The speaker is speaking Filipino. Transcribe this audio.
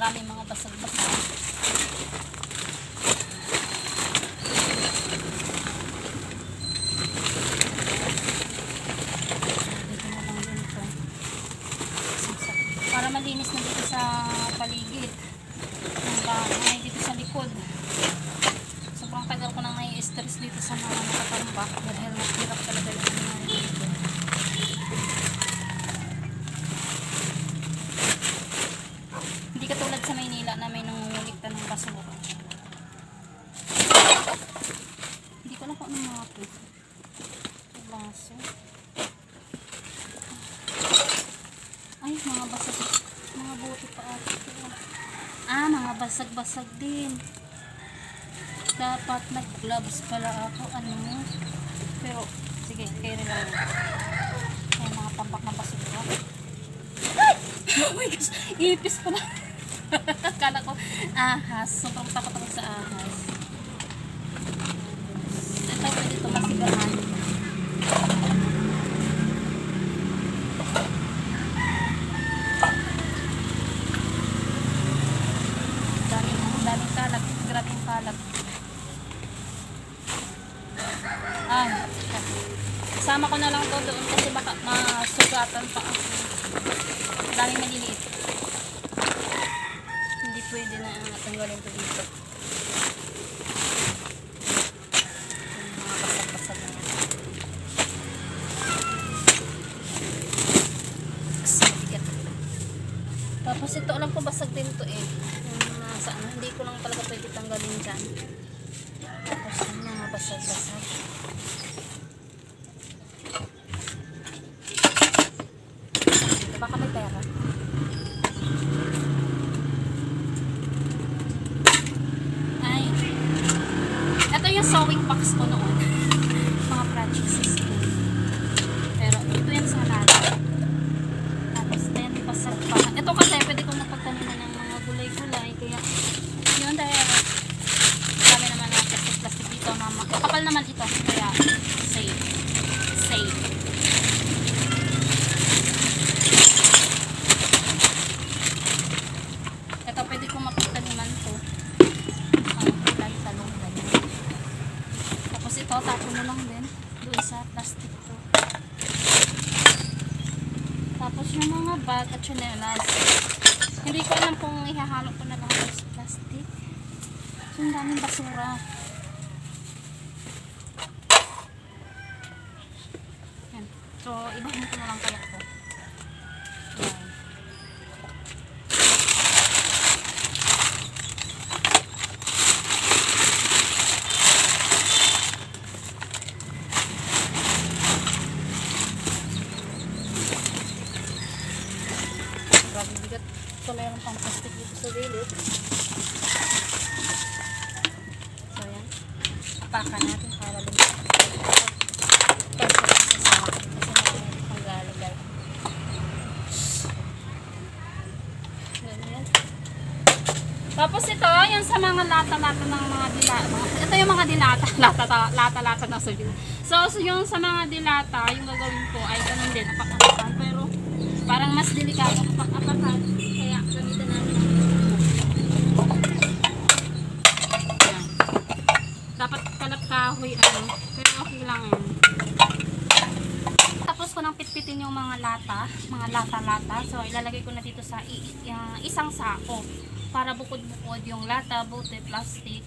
maraming mga basag-basag. Para malinis na dito sa paligid ng bahay, dito sa likod. Sobrang tagal ko nang nai-stress dito sa mga nakatambak dahil hirap talaga yung mga dito. Hindi katulad sa Maynila na may nangungulikta ng basura. Hindi ko na kung anong mga ito. Baso. Ay, mga basag. Mga buti pa ito. Mga basag-basag din. Dapat nag-gloves pala ako. Ano? Pero, sige, carry lang. Ay, mga tambak na basura. Oh my gosh! Ipis pa na. Kala ko, ahas. Sobrang takot ako sa ahas. Ito, pwede ito masigahan. Daming kalat. Grabe yung kalat. Sama ko na lang to doon kasi baka masugatan pa ako. Daming maliliit. Hindi pwede na tanggalin to dito. Mga basag-basag na yan. Kasi bigat. Tapos ito alam ko basag din to eh. Sa ano, hindi ko lang talaga pwede tanggalin dyan. Tapos yung mga basag-basag. Baka may pera. Ay. Ito yung sewing box ko noon. Mga projects. Pero ito yung salada. Tapos ito yung basag pa. Ito kasi pwede kong mapagtaniman ng mga gulay-gulay. Kaya yun dahil dami naman na plastic dito. Kapal naman ito. Kaya safe. Safe. Ito pwede kong mapagtaniman to. Ang kulay, talong, ganyan. Tapos ito, tapon mo lang din. Doon sa plastic to. Tapos yung mga bag at chanelas. Hindi ko alam kung ihahalo ko na lang sa plastic. So, ang daming basura. Yan. So, ibahin ko na lang kaya ko. Yan. Grabe bigat. So, mayroon pang plastic dito sa gilid. So, yan. Apakan natin para lumit. Kasi mayroon pang galagay. Ganyan. Tapos ito, yan sa mga lata-lata ng mga dilata. Ito yung mga dilata. Lata-lata na sabi. So, yung sa mga dilata, yung gagawin ko ay ganun din. Apak-apakan. Pero, parang mas delikado apak-apakan. Kaya, gamitan namin ang yan. Dapat kalat kahoy, ano. Pero okay lang yan. Tapos ko nang pitpitin yung mga lata. Mga lata-lata. So, ilalagay ko na dito sa isang sako. Para bukod-bukod yung lata, bote, plastic.